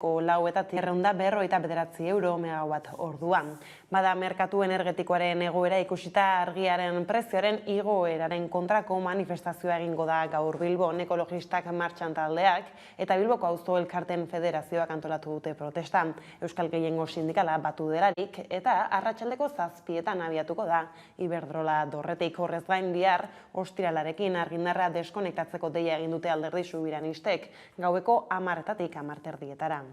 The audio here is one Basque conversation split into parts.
lauetatik 259 euro megawatt orduan. Bada merkatu energetikoaren egoera ikusita argiaren prezioaren igoeraren kontrako manifestazioa egingo da gaur Bilbon ekologistak martxan taldeak eta Bilboko Auzo Elkarteen Federazioak antolatu dute protesta. Euskal Gehiengo Sindikala batu delarik eta arratsaldeko 7etan abiatuko da Iberdrola dorretik. Horrez gain bihar ostiralarekin argindarra deskonektatzeko deia egin dute Alderdi Subiranistek gaueko 10:00-tik 10:30.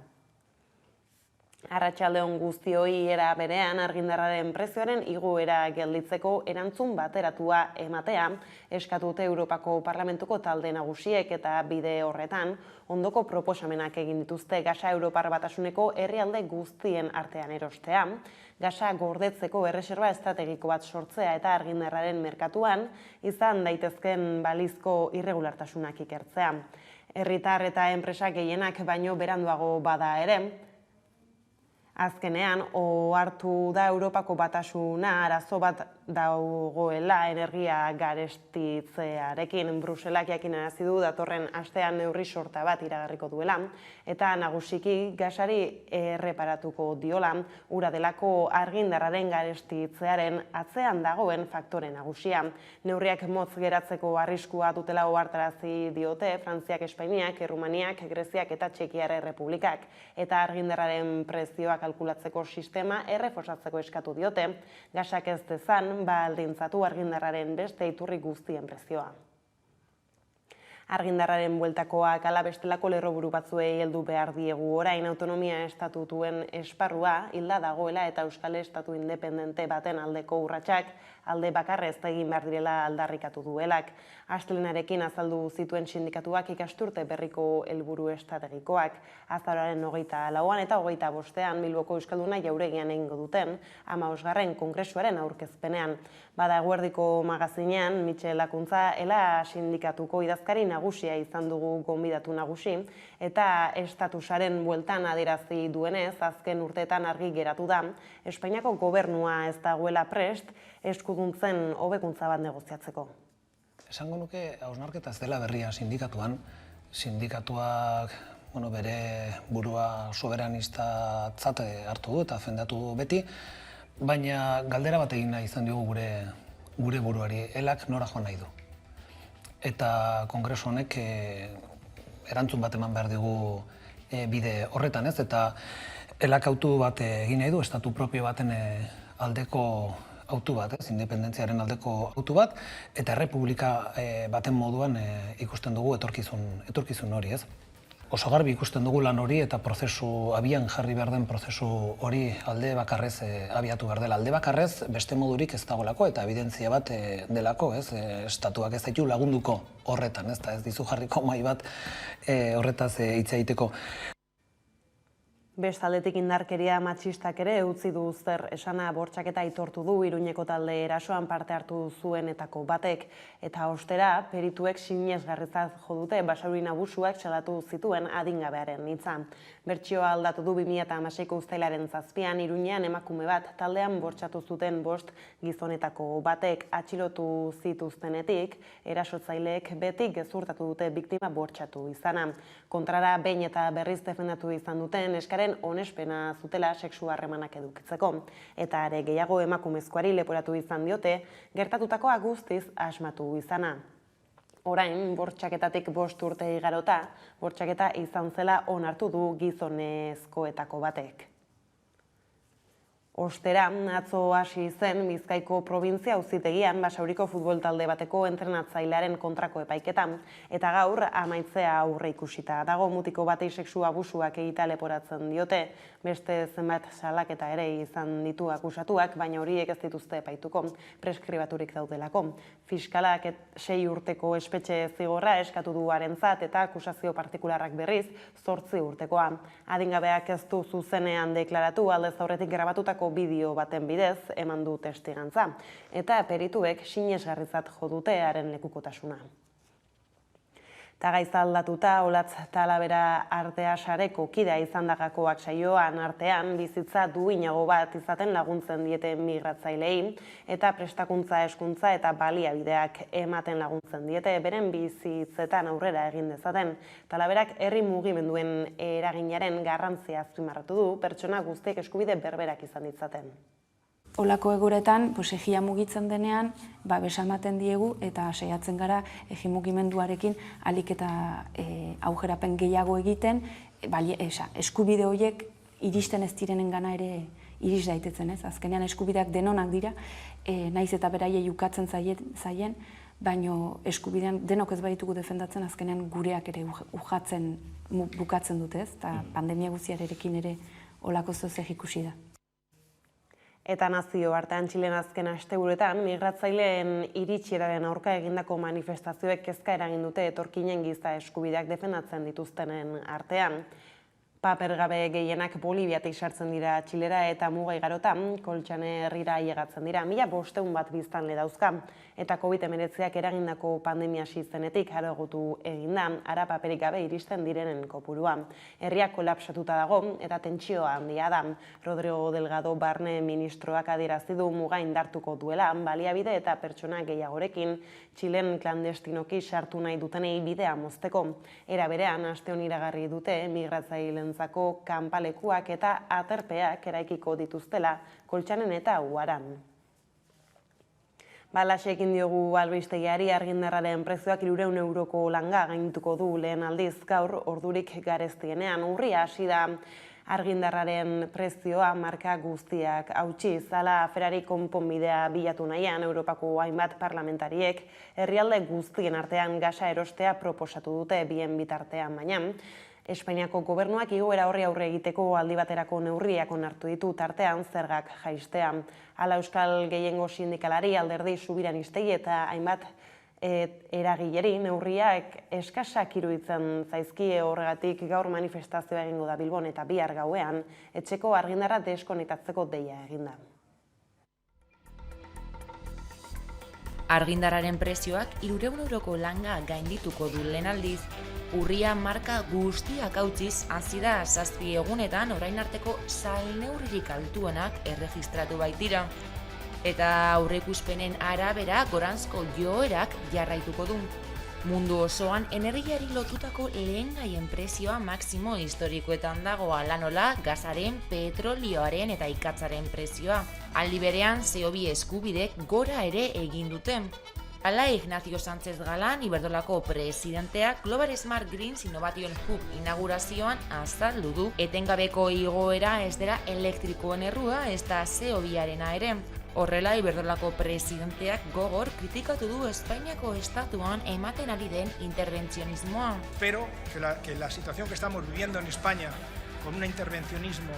Arratsaldeon guztioi era berean argindarraren prezioaren igoera gelditzeko erantzun bateratua ematea eskatu dute Europako Parlamentuko talde nagusiek eta bide horretan ondoko proposamenak egin dituzte gasa Europar Batasuneko herrialde guztien artean erostea, gasa gordetzeko erreserba estrategiko bat sortzea eta argindarraren merkatuan izan daitezken balizko irregulartasunak ikertzea. Herritar eta enpresa gehienak baino beranduago bada ere, azkenean, ohartu da Europako Batasuna arazo bat dagoela energia garestitzearekin. Bruselak jakinarazi du datorren astean neurri sorta bat iragarriko duela eta nagusiki gasari erreparatuko diola ura delako argindarraren garestitzearen atzean dagoen faktore nagusia. Neurriak motz geratzeko arriskua dutela ohartarazi diote Frantziak, Espainiak, Errumaniak, Greziak eta Txekiar Errepublikak eta argindarraren prezioak kalkulatzeko sistema erreforzatzeko eskatu diote, gasak ez dezan baldintzatu argindarraren beste iturri guztien prezioa. Argindarraren bueltakoak ala bestelako lerroburu batzuei heldu behar diegu orain autonomia estatutuen esparrua hilda dagoela eta Euskal Estatu independente baten aldeko urratsak alde bakarrez egin behar direla aldarrikatu duelak. Astelehenarekin azaldu zituen sindikatuak ikasturte berriko helburu estrategikoak. Azaroaren 24an eta 25ean Bilboko Euskalduna jauregian egingo duten 15. Kongresuaren aurkezpenean. Bada eguerdiko magazinean Michel Akuntza ela sindikatuko idazkari nagusia izan dugu gonbidatu nagusi eta estatusaren bueltan adierazi duenez azken urteetan argi geratu da Espainiako gobernua ez dagoela prest eskuduntzen hobekuntza bat negoziatzeko. Esango nuke hausnarketa ez dela berria sindikatuan. Sindikatuak bere burua soberanistatzat hartu du eta defendatu du beti, baina galdera bat egin nahi izan diogu gure buruari, elak nora joan nahi du. Eta kongresu honek erantzun bat eman behar digu bide horretan ez, eta elak autu bat egin nahi du, estatu propio baten aldeko autu bat, independentziaren aldeko autu bat, eta errepublika baten moduan ikusten dugu etorkizun hori ez. Oso garbi ikusten dugu lan hori eta abian jarri behar den prozesu hori alde bakarrez abiatu behar dela. Alde bakarrez beste modurik ez dagoelako eta evidentzia bat delako, ez? Estatuak ez zaitu lagunduko horretan, ez dizu jarriko mahai bat horretaz hitz egiteko. Bestaldetik indarkeria matxistak ere utzi du zer esana bortxaketa aitortu du Iruñeko talde erasoan parte hartu zuenetako batek eta ostera perituek sinesgarritzat jo dute basaurin abusuak salatu zituen adingabearen hitza. Bertsioa aldatu du 2016ko uztailaren 7an Iruñean emakume bat taldean bortxatu zuten 5 gizonetako batek atxilotu zituztenetik erasotzaileek beti gezurtatu dute biktima bortxatu izana. Kontrara behin eta berriz defendatu izan duten eskaren onespena zutela sexu harremanak edukitzeko. Eta are gehiago emakumezkoari leporatu izan diote, gertatutakoa guztiz asmatu izana. Orain, bortxaketatik 5 urte igarota, bortxaketa izan zela onartu du gizonezkoetako batek. Ostera, atzo hasi zen Bizkaiko probintzia auzitegian Basauriko futbol talde bateko entrenatzailearen kontrako epaiketan eta gaur amaitzea aurre ikusita dago mutiko batei sexu abusuak egitea leporatzen diote, beste zenbat salaketa ere izan ditu akusatuak, baina horiek ez dituzte epaituko, preskribaturik daudelako. Fiskalak 6 urteko espetxe zigorra eskatu du harentzat eta akusazio partikularrak berriz 8 urtekoa. Adingabeak ez du zuzenean deklaratu aldez aurretik grabatutako bideo baten bidez eman du testigantza eta perituek sinesgarritzat jo dute haren lekukotasuna. Eta gaiza aldatuta, Olatz Talabera Artea Sareko kidea izan dagakoak saioan artean bizitza duinago bat izaten laguntzen diete migratzailei eta prestakuntza, hezkuntza eta baliabideak ematen laguntzen diete beren bizitzetan aurrera egin dezaten. Talaberak herri mugimenduen eraginaren garrantzia azpimarratu du, pertsona guztiek eskubide berberak izan ditzaten. Olako egoretan, egia mugitzen denean, besa ematen diegu eta saiatzen gara egi mugimenduarekin ahalik eta aurrerapen gehiago egiten, eskubide horiek iristen ez direnen gana ere iris daitetzen, ez? Azkenean eskubideak denonak dira, naiz eta beraiei ukatzen zaien, baino eskubidean denok ez baditugu defendatzen, azkenean gureak ere bukatzen dute, ez? Eta pandemia guztiarekin ere olako zozer ikusi da. Eta nazioartean Txilen azken asteburuetan, migratzaileen iritsieraren aurka egindako manifestazioek kezka eragin dute etorkinen giza eskubideak defendatzen dituztenen artean. Papergabe gehienak Boliviatik sartzen dira Txilera eta muga igarotan, Koltxane herrira ailegatzen dira. 1500 bat biztanle dauzka, eta COVID-19ak eragindako pandemia hasi zenetik areagotu egin da, ara paperik gabe iristen direnen kopurua. Herriak kolapsatuta dago eta tentsioa handia da. Rodrigo Delgado barne ministroak adierazi du muga indartuko duela, baliabide eta pertsona gehiagorekin Txilen klandestinoki sartu nahi dutenei bidea mozteko. Era berean, aste hon iragarri dute migratzaileentzako kanpalekuak eta aterpeak eraikiko dituztela Koltxanen eta Uharan. Balaseekin diogu albistegiari argindarraren prezioak 300 euroko langa gainituko du lehen aldiz gaur ordurik garestienean. Urria hasi da argindarraren prezioa marka guztiak hautsi zala aferari konponbidea bilatu nahian Europako hainbat parlamentariek herrialde guztien artean gasa erostea proposatu dute bien bitartean baina. Espainiako gobernuak igoera horri aurre egiteko aldi baterako neurriak onartu ditu tartean zergak jaistea. Hala Euskal Gehiengo Sindikalari, Alderdi Sobiranistei eta hainbat eragileri neurriak eskasak iruditzen zaizkie horregatik gaur manifestazioa egingo da Bilbon eta bihar gauean etxeko argindarra deskonektatzeko deia eginda. Argindarraren prezioak 300 euroko langa gaindituko du lehen aldiz. Urria marka guztiak hautziz hasi da 7 egunetan orain arteko salneurririk altuenak erregistratu baitira. Eta aurreikuspenen arabera goranzko joerak jarraituko du. Mundu osoan energiari lotutako lehengaien prezioa maximo historikoetan dago hala nola gasaren, petrolioaren eta ikatzaren prezioa. Aldi berean CO2 eskubidek gora ere egin dute. Hala Ignacio Sánchez Galán, Iberdrolako presidenteak Global Smart Greens Innovation Hub inaugurazioan azaldu du etengabeko igoera ez dela elektrikoen errua ez da CO2arena ere. Horrela, Iberdrolako presidenteak gogor kritikatu du Espainiako estatuan ematen ari den intervencionismoa. Espero que la situación que estamos viviendo en España, con un intervencionismo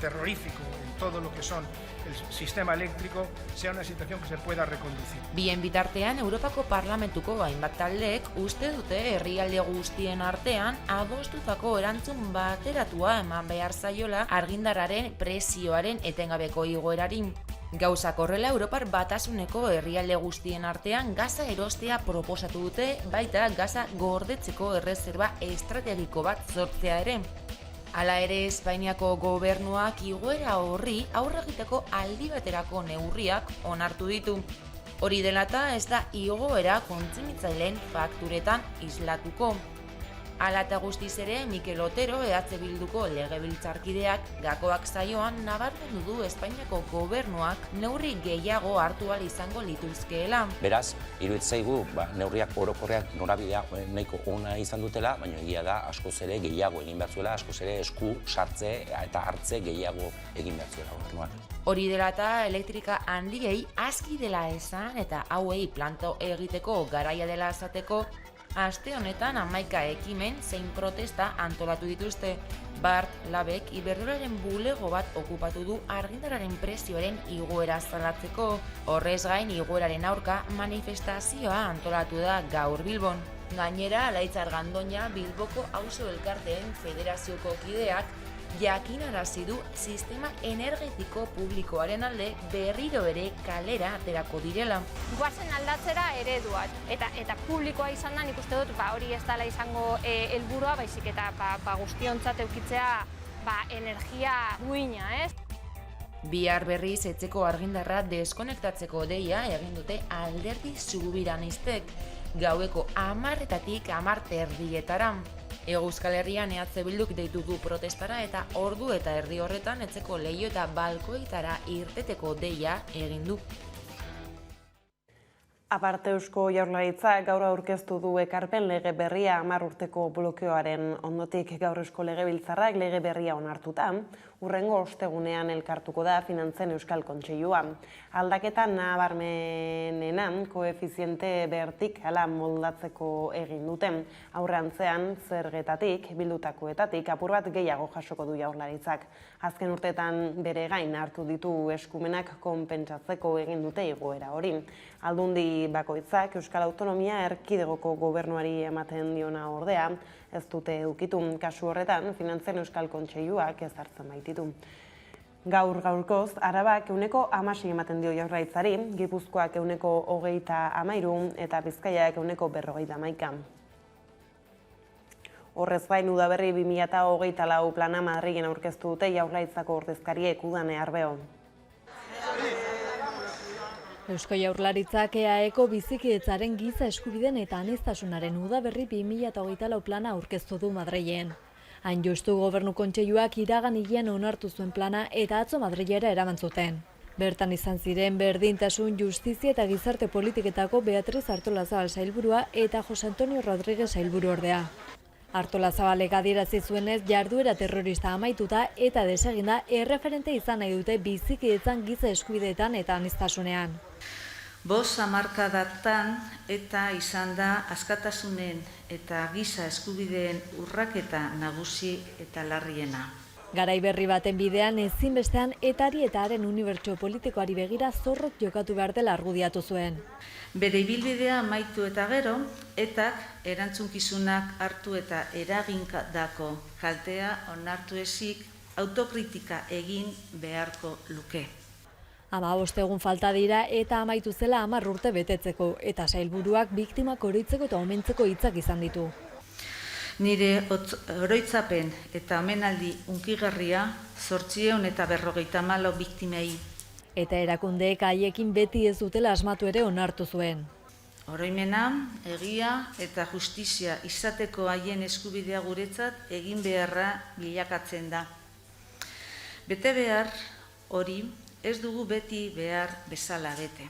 terrorífico en todo lo que son el sistema eléctrico, sea una situación que se pueda reconducir. Bien bitartean, Europako Parlamentuko hainbat taldeek uste dute herrialde guztien artean adostutako erantzun bateratua eman behar zaiola argindarraren prezioaren etengabeko igoerari. Gauzak horrela, Europar Batasuneko herrialde guztien artean gaza erostea proposatu dute, baita gaza gordetzeko erreserba estrategiko bat sortzea ere. Hala ere, Espainiako gobernuak igoera horri aurre egiteko aldi baterako neurriak onartu ditu. Hori dela eta ez da igoera kontsumitzaileen fakturetan islatuko. Hala eta guztiz ere, Mikel Otero, EH Bilduko legebiltzarkideak gakoak zaioan nabarmendu du Espainiako gobernuak neurri gehiago hartu ahal izango lituzkeela. Beraz, iruditzen zaigu neurriak orokorreak norabidea nahiko ona izan dutela, baina egia da askoz ere gehiago egin behar zuela, askoz ere esku sartze eta hartze gehiago egin behar zuela gobernuak. Hori dela eta elektrika handiei aski dela esan eta hauei planto egiteko garaia dela esateko, aste honetan 11 ekimen zein protesta antolatu dituzte. Bart Labek Iberdrolaren bulego bat okupatu du argindarraren prezioaren igoera salatzeko. Horrez gain igoeraren aurka manifestazioa antolatu da gaur Bilbon. Gainera, Laitzar Gandoña Bilboko auzo elkarteen federazioko kideak jakinarazi du sistema energetiko publikoaren alde berriro ere kalera aterako direla. Goazen aldatzera ereduak eta publikoa izan da, nik uste dut hori ez dela izango helburua, baizik eta guztiontzat edukitzea energia duina, ez? Bihar berriz etxeko argindarra deskonektatzeko deia egin dute Alderdi Subiranistek, gaueko 10:00-tik 10:30. Euskal Herrian EH Bilduk deitu du protestara eta ordu eta erdi horretan etxeko leiho eta balkoitara irteteko deia egin du. Aparte Eusko Jaurlaritzak gaur aurkeztu du ekarpen lege berria 10 urteko blokeoaren ondotik. Gaur Eusko Legebiltzarrak lege berria onartuta, hurrengo ostegunean elkartuko da Finantzen Euskal Kontseilua. Aldaketa nabarmenena koefiziente vertikala moldatzeko egin duten. Aurrantzean zergetatik, bildutakoetatik apur bat gehiago jasoko du Jaurlaritzak. Azken urteetan bere gain hartu ditu eskumenak konpentsatzeko egin dute igoera hori. Aldundi bakoitzak Euskal Autonomia Erkidegoko gobernuari ematen diona ordea, ez dute ukitu. Kasu horretan, Finantzen Euskal Kontseiluak ez hartzen baititu. Gaurkoz, Arabak 16% ematen dio Jaurlaritzari, Gipuzkoak 23% eta Bizkaiak 41%. Horrez gain, Udaberri 2024 plana Madrilen aurkeztu dute Jaurlaritzako ordezkariek Udane Arbeo. Eusko Jaurlaritzak EAEko bizikidetzaren giza eskubideen eta aniztasunaren Udaberri 2024 plana aurkeztu du Madrilen. Hain justu Gobernu Kontseiluak iraganilean onartu zuen plana eta atzo Madrilera eraman zuten. Bertan izan ziren Berdintasun, Justizia eta Gizarte Politiketako Beatriz Artolazabal sailburua eta Jose Antonio Rodríguez sailburuordea. Artolazabalek adierazi zuenez jarduera terrorista amaituta eta deseginda erreferente izan nahi dute bizikidetzan giza eskubideetan eta aniztasunean. 5 hamarkadatan eta izan da askatasunen eta giza eskubideen urraketa nagusi eta larriena. Garai berri baten bidean ezinbestean etari eta haren unibertsio politikoari begira zorrok jokatu behar dela argudiatu zuen. Bere ibilbidea amaitu eta gero, etak erantzunkizunak hartu eta eragindako kaltea onartu ezik autokritika egin beharko luke. 15 egun falta dira eta amaitu zela 10 urte betetzeko eta sailburuak biktimak oroitzeko eta omentzeko hitzak izan ditu. Nire oroitzapen eta omenaldi hunkigarria 854 biktimei. Eta erakundeek haiekin beti ez dutela asmatu ere onartu zuen. Oroimena, egia eta justizia izateko haien eskubidea guretzat egin beharra bilakatzen da. Bete behar hori ez dugu beti behar bezala bete.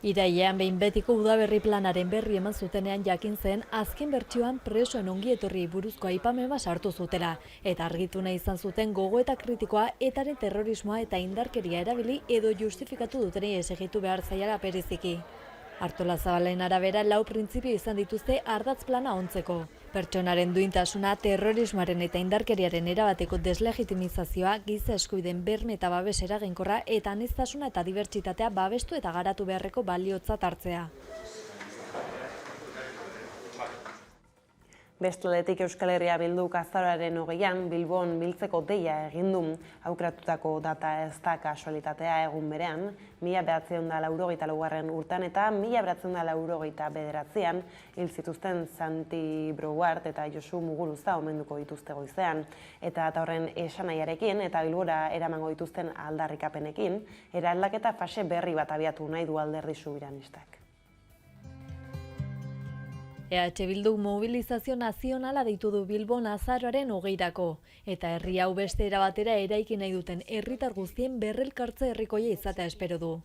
Irailean behin betiko Udaberri planaren berri eman zutenean jakin zen azken bertsioan presoen ongi etorri buruzko aipamen bat sartu zutela eta argitu nahi izan zuten gogoeta kritikoa etaren terrorismoa eta indarkeria erabili edo justifikatu dutenei esegitu behar zaiala bereziki. Artolazabalen arabera 4 printzipio izan dituzte ardatz plana ontzeko. Pertsonaren duintasuna, terrorismoaren eta indarkeriaren erabateko deslegitimizazioa, giza eskubideen berme eta babes eraginkorra eta aniztasuna eta dibertsitatea babestu eta garatu beharreko baliotzat hartzea. Bestaldetik Euskal Herria Bilduk azaroaren 20an Bilbon biltzeko deia egin du. Aukeratutako data ez da kasualitatea egun berean, 1984 urtean eta 1989an hil zituzten Santi Brouard eta Josu Muguruza omenduko dituzte goizean. Eta horren esanahiarekin eta Bilbora eramango dituzten aldarrikapenekin, eraldaketa fase berri bat abiatu nahi du Alderdi Subiranistak. EH Bilduk mobilizazio nazionala deitu du Bilbon azaroaren 20irako, eta herri hau beste era batera eraiki nahi duten herritar guztien berrelkartze herrikoia izatea espero du.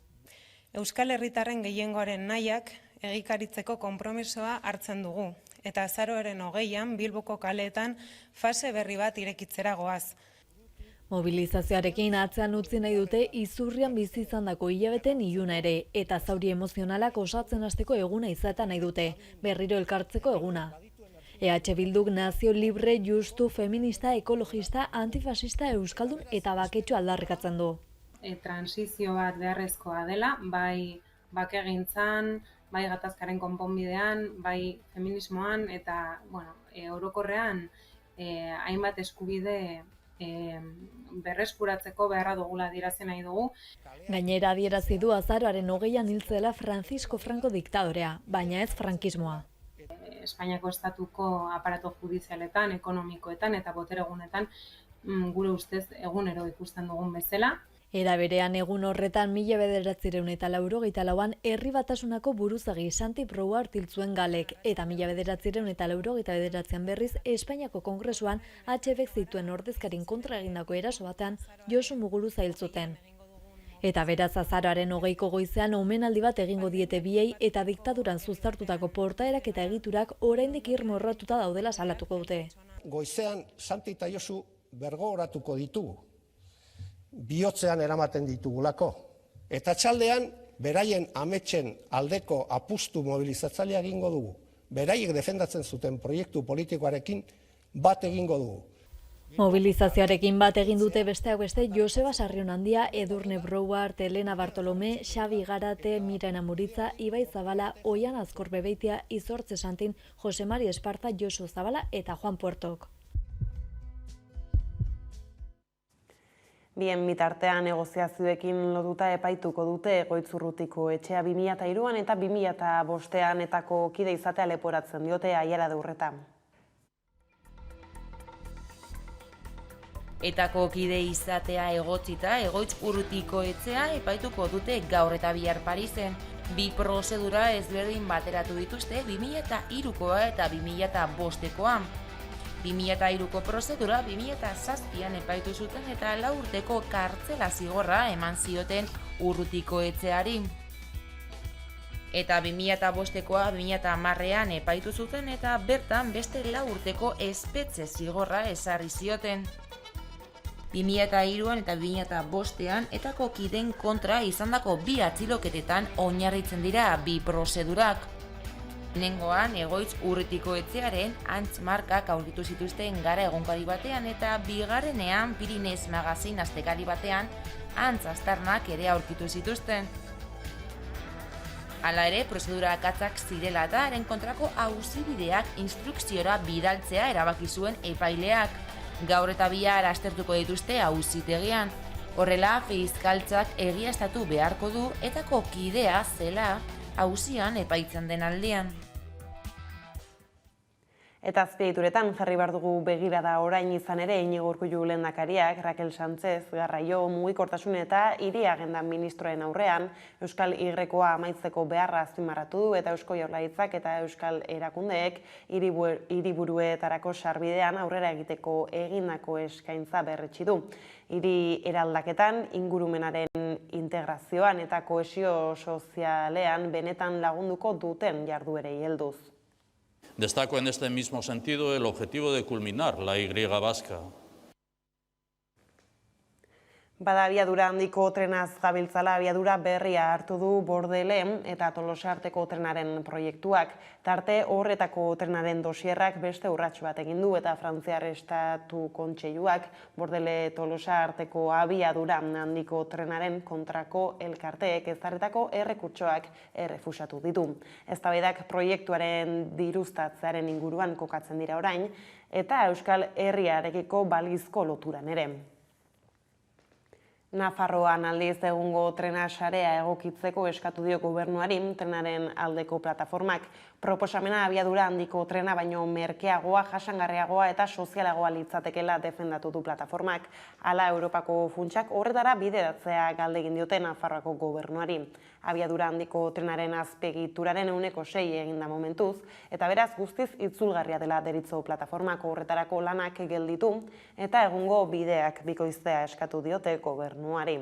Euskal herritarren gehiengoaren nahiak egikaritzeko konpromisoa hartzen dugu, eta azaroaren 20an Bilboko kaleetan fase berri bat irekitzera goaz. Mobilizazioarekin atzean utzi nahi dute izurrian bizi izandako hilabeten iluna ere, eta zauri emozionalak osatzen hasteko eguna izatea nahi dute, berriro elkartzeko eguna. EH Bilduk nazio libre, justu, feminista, ekologista, antifasista, euskaldun eta baketxo aldarrikatzen du. Transizio bat beharrezkoa dela, bai bakegintzan, bai gatazkaren konponbidean, bai feminismoan eta orokorrean hainbat eskubide berreskuratzeko beharra dugula adierazi nahi dugu. Gainera adierazi du azaroaren 20an hil zela Francisco Franco diktadorea, baina ez frankismoa. Espainiako estatuko aparato judizialetan, ekonomikoetan eta boteregunetan gure ustez egunero ikusten dugun bezala. Era berean egun horretan 1984an Herri Batasunako buruzagi Santi Brouard hil zuen Galek eta 1989an berriz Espainiako Kongresuan HBek zituen ordezkarien kontra egindako eraso batean Josu Muguruza hil zuten. Eta beraz azaroaren 20ko goizean omenaldi bat egingo diete biei eta diktaduran zuztartutako portaerak eta egiturak oraindik irmorratuta daudela salatuko dute. Goizean Santi eta Josu bergogoratuko ditugu. Bihotzean eramaten ditugulako. Eta txaldean, beraien ametsen aldeko apustu mobilizatzailea egingo dugu. Beraiek defendatzen zuten proiektu politikoarekin bat egingo dugu. Mobilizazioarekin bat egin dute besteak beste Joseba Sarrionandia, Edurne Brouard, Elena Bartolomé, Xabi Garate, Mirena Muritza, Ibai Zabala, Oian Azkorbebeitia, Izortze Santin, Jose Mari Esparza, Josu Zabala eta Juan Puertok. Bien, bitartean negoziazioekin lotuta epaituko dute Egoitzurrutiko etxea 2003an eta 2005an etako kide izatea leporatzen diote Aiara de Urreta. Etako kide izatea egotzita Egoitzurrutiko etxea epaituko dute gaur eta bihar Parisen. Bi prozedura ezberdin bateratu dituzte 2003koa eta 2005koa. 2003ko prozedura 2007an epaitu zuten eta 4 urteko kartzela zigorra eman zioten Urrutiko etxeari. Eta 2005koa 2010an epaitu zuten eta bertan beste 4 urteko espetxe zigorra ezarri zioten. 2003an eta 2005an etako kideen kontra izandako 2 atxiloketetan oinarritzen dira bi prozedurak. Lehenengoan Egoitzurrutiko etxearen antz markak aurkitu zituzten Gara egunkari batean eta bigarrenean Pirinez magazin astekari batean antz aztarnak ere aurkitu zituzten. Hala ere, prozedura akatzak zirela eta haren kontrako auzibideak instrukziora bidaltzea erabaki zuen epaileak. Gaur eta bihar aztertuko dituzte auzitegian. Horrela, fiskaltzak egiaztatu beharko du etako kidea zela auzian epaitzen den aldean. Eta azpiegituretan jarri behar dugu begirada orain izan ere Iñigo Urkullu lehendakariak, Raquel Sánchez, Garraio, mugikortasun eta hiri agenda ministroen aurrean Euskal Y-koa amaitzeko beharra azpimarratu du eta Eusko Jaurlaritzak eta Euskal erakundeek hiriburuetarako sarbidean aurrera egiteko egindako eskaintza berretsi du. Hiri eraldaketan, ingurumenaren integrazioan eta kohesio sozialean benetan lagunduko duten jarduerei helduz. Destaco en este mismo sentido el objetivo de culminar la Y vasca. Bada abiadura handiko trenaz gabiltzala abiadura berria hartu du Bordele eta Tolosa arteko trenaren proiektuak. Tarte horretako trenaren dosierrak beste urrats bat egin du eta Frantziar Estatu Kontseiluak Bordele Tolosa arteko abiadura handiko trenaren kontrako elkarteek ezarritako errekurtsoak errefusatu ditu. Eztabaidak proiektuaren diruztatzearen inguruan kokatzen dira orain eta Euskal Herriarekiko balizko loturan ere. Nafarroan aldiz egungo trena sarea egokitzeko eskatu dio gobernuari trenaren aldeko plataformak. Proposamena abiadura handiko trena baino merkeagoa, jasangarriagoa eta sozialagoa litzatekeela defendatu du plataformak. Hala Europako funtsak horretara bideratzea galdegin diote Nafarroako gobernuari. Abiadura handiko trenaren azpiegituraren 6% egin da momentuz, eta beraz guztiz itzulgarria dela deritzo plataformako horretarako lanak gelditu, eta egungo bideak bikoiztea eskatu diote gobernuari.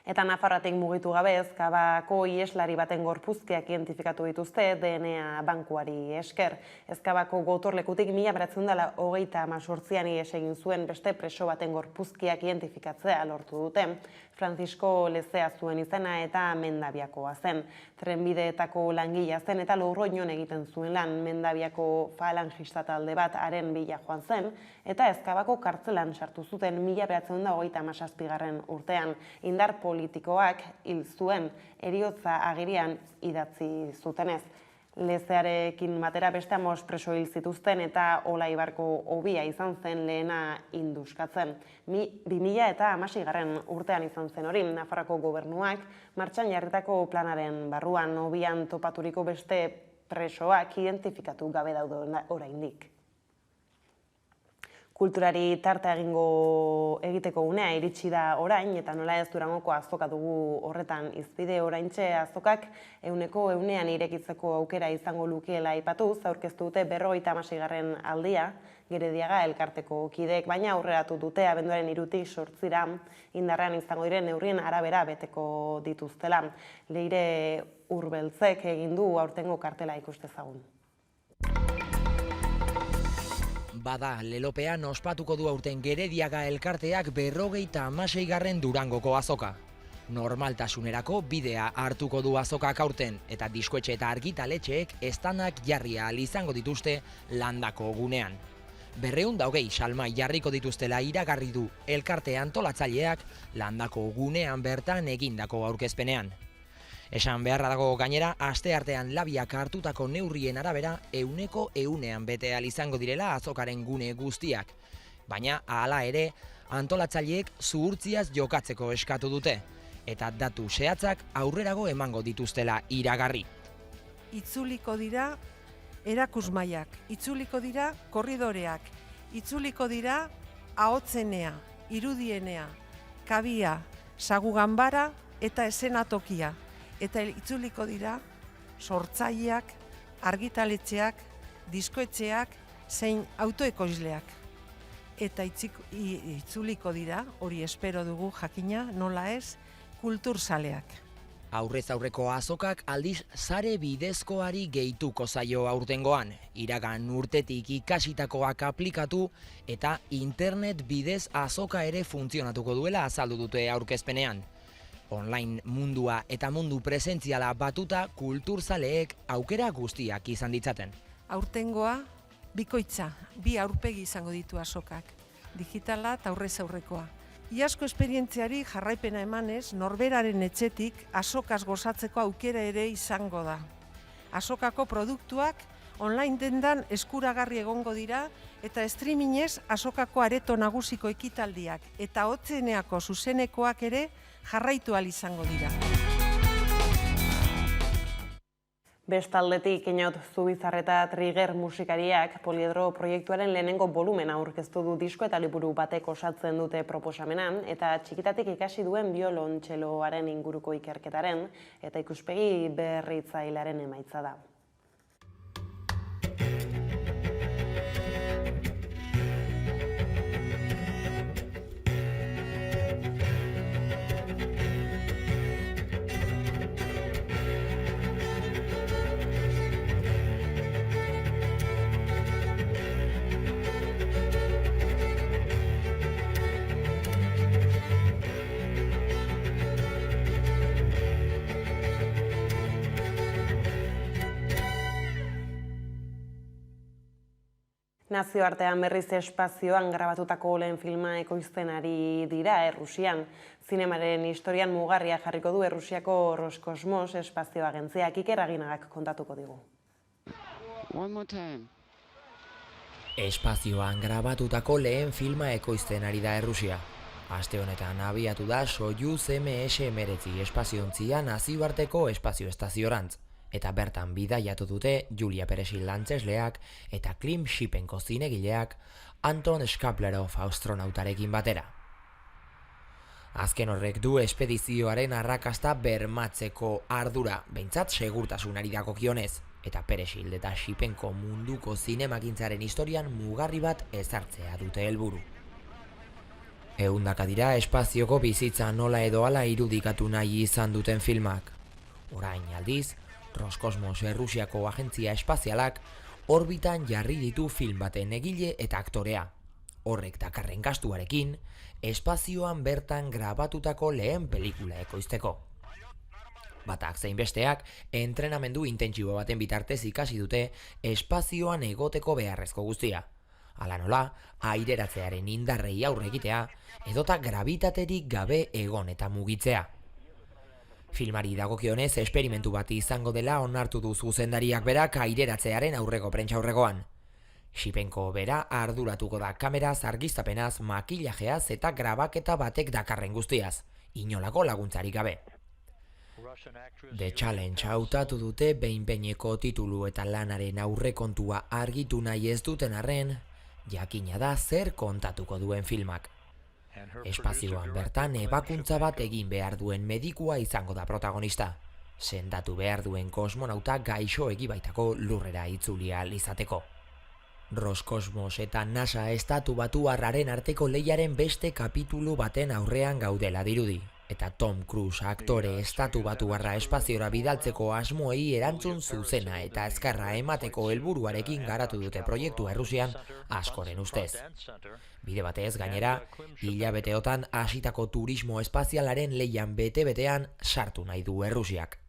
Eta Nafarroatik mugitu gabe Ezkabako iheslari baten gorpuzkiak identifikatu dituzte DNA bankuari esker. Ezkabako gotorlekutik 1938an ihes egin zuen beste preso baten gorpuzkiak identifikatzea lortu dute. Francisco Lezea zuen izena eta Mendabiakoa zen. Trenbideetako langilea zen eta Logroñon egiten zuen lan. Mendabiako falangista talde bat haren bila joan zen eta Ezkabako kartzelan sartu zuten 1937 urtean. Indar politikoak hil zuen heriotza agirian idatzi zutenez. Lezearekin batera beste 5 preso hil zituzten eta Olaibarko hobia izan zen lehena induskatzen. 2016 urtean izan zen hori, Nafarroako gobernuak martxan jarritako planaren barruan hobian topaturiko beste presoak identifikatu gabe daude oraindik. Kulturari tartea egiteko unea iritsi da orain, eta nola ez Durangoko azoka dugu horretan hizpide. Oraintxe azokak 100% irekitzeko aukera izango lukeela aipatuz, aurkeztu dute 56. aldia, Gerediaga elkarteko kideek, baina aurreratu dute abenduaren 3-tik 8-ra indarrean izango diren neurrien arabera beteko dituztela. Leire Urbeltzek egin du aurtengo kartela ikustezagun. Bada, lelopean ospatuko du aurten Gerediaga elkarteak 56. Durangoko azoka. Normaltasunerako bidea hartuko du azokak aurten, eta diskoetxe eta argitaletxeek estanak jarria izango dituzte landako gunean. 220 salmai jarriko dituztela iragarri du elkarte antolatzaileak landako gunean bertan egindako aurkezpenean. Esan beharra dago gainera, asteartean Labiak hartutako neurrien arabera 100% bete ahal izango direla azokaren gune guztiak. Baina, hala ere, antolatzaileek zuhurtziaz jokatzeko eskatu dute, eta datu zehatzak aurrerago emango dituztela iragarri. Itzuliko dira erakusmaiak, itzuliko dira korridoreak, itzuliko dira ahotzenea, irudienea, kabia, sagu ganbara eta eszenatokia. Eta itzuliko dira sortzaileak, argitaletxeak, diskoetxeak, zein autoekoizleak. Eta itzuliko dira, hori espero dugu jakina, nola ez, kulturzaleak. Aurrez aurreko azokak aldiz sare bidezkoari gehituko zaio aurtengoan, iragan urtetik ikasitakoak aplikatu eta internet bidez azoka ere funtzionatuko duela azaldu dute aurkezpenean. Online mundua eta mundu presentziala batuta kulturzaleek aukera guztiak izan ditzaten. Aurtengoa, bikoitza, 2 aurpegi izango ditu azokak, digitala eta aurrez aurrekoa. Iazko esperientziari jarraipena emanez, norberaren etxetik azokaz gozatzeko aukera ere izango da. Azokako produktuak online dendan eskuragarri egongo dira eta streamingez azokako areto nagusiko ekitaldiak eta hotzeneako zuzenekoak ere jarraitu ahal izango dira. Bestaldetik, Inaut Zubizarreta Trigger musikariak Poliedro proiektuaren lehenengo volumena aurkeztu du disko eta liburu batek osatzen dute proposamenan, eta txikitatik ikasi duen biolontxeloaren inguruko ikerketaren eta ikuspegi berritzailearen emaitza da. Nazioartean berriz espazioan grabatutako lehen filma ekoizten ari dira Errusian. Zinemaren historian mugarria jarriko du Errusiako Roskosmos espazio agentziak. Iker Aginagak kontatuko digu. Espazioan grabatutako lehen filma ekoizten ari da Errusia. Aste honetan abiatu da Soyuz MS-19 espazioontzia nazioarteko espazio estaziorantz. Eta bertan bidaiatu dute Julia Peresil antzesleak eta Klim Shipenko zinegileak Anton Skaplerov astronautarekin batera. Azken horrek du espedizioaren arrakasta bermatzeko ardura, behintzat segurtasunari dagokionez, eta Peresil eta Shipenko munduko zinemagintzaren historian mugarri bat ezartzea dute helburu. Ehundaka dira espazioko bizitza nola edo hala irudikatu nahi izan duten filmak. Orain aldiz, Roskosmos Errusiako agentzia espazialak orbitan jarri ditu film baten egile eta aktorea. Horrek dakarren gastuarekin, espazioan bertan grabatutako lehen pelikula ekoizteko. Batak zein besteak, entrenamendu intentsibo baten bitartez ikasi dute espazioan egoteko beharrezko guztia. Hala nola, aireratzearen indarrei aurre egitea, edota grabitaterik gabe egon eta mugitzea. Filmari dagokionez esperimentu bat izango dela onartu du zuzendariak berak aireratzearen aurreko prentsaurrekoan. Xipenko bera arduratuko da kameraz, argiztapenaz, makillajeaz eta grabaketa batek dakarren guztiaz, inolako laguntzarik gabe. The Challenge hautatu dute behin-behineko titulu eta lanaren aurrekontua argitu nahi ez duten arren, jakina da zer kontatuko duen filmak. Espazioan bertan ebakuntza bat egin behar duen medikua izango da protagonista. Sendatu behar duen kosmonauta gaixoegi baitako lurrera itzuli ahal izateko. Roskosmos eta NASA estatu batuarraren arteko lehiaren beste kapitulu baten aurrean gaudela dirudi. Eta Tom Cruise aktore estatu batuarra espaziora bidaltzeko asmoei erantzun zuzena eta azkarra emateko helburuarekin garatu dute proiektua Errusian askoren ustez. Bide batez gainera, hilabeteotan hasitako turismo espazialaren lehian bete-betean sartu nahi du Errusiak.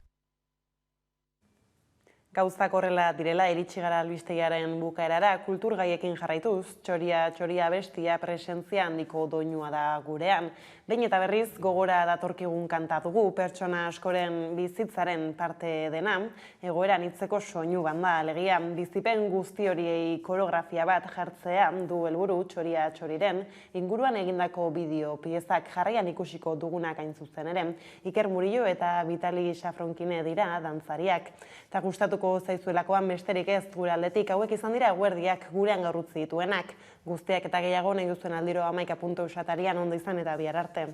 Gauzak horrela direla, iritsi gara albistegiaren bukaerara, kulturgaiekin jarraituz, txoria bestia presentzia handiko doinua da gurean. Behin eta berriz, gogora datorkigun kanta dugu, pertsona askoren bizitzaren parte dena, egoeran hitzeko soinu banda, alegia, bizipen guzti horiei koreografia bat jartzea du helburu txoriren, inguruan egindako bideo piezak jarraian ikusiko dugunak hain zuzen ere, Iker Murillo eta Vitali Safronkine dira dantzariak. Eta gustatuko zaizuelakoan besterik ez gure aldetik, hauek izan dira eguerdiak gurean gaur utzi dituenak. Guztiak eta gehiago nahi duzuen aldiro 11.eusatarian ondo izan eta bihar arte.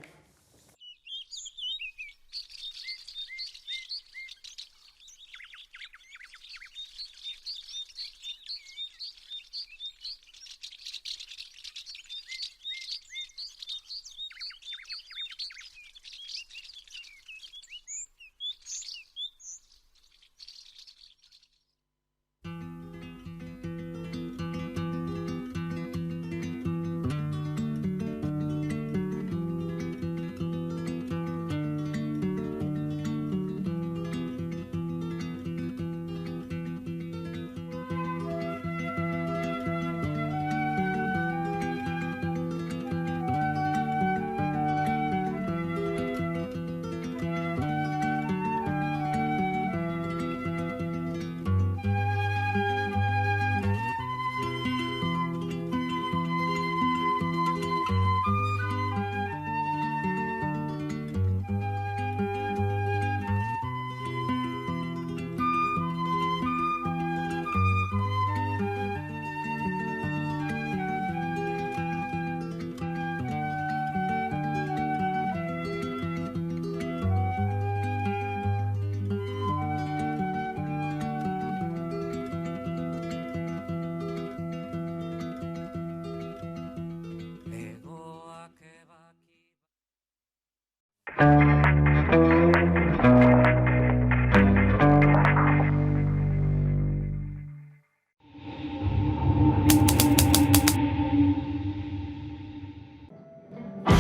Thank you.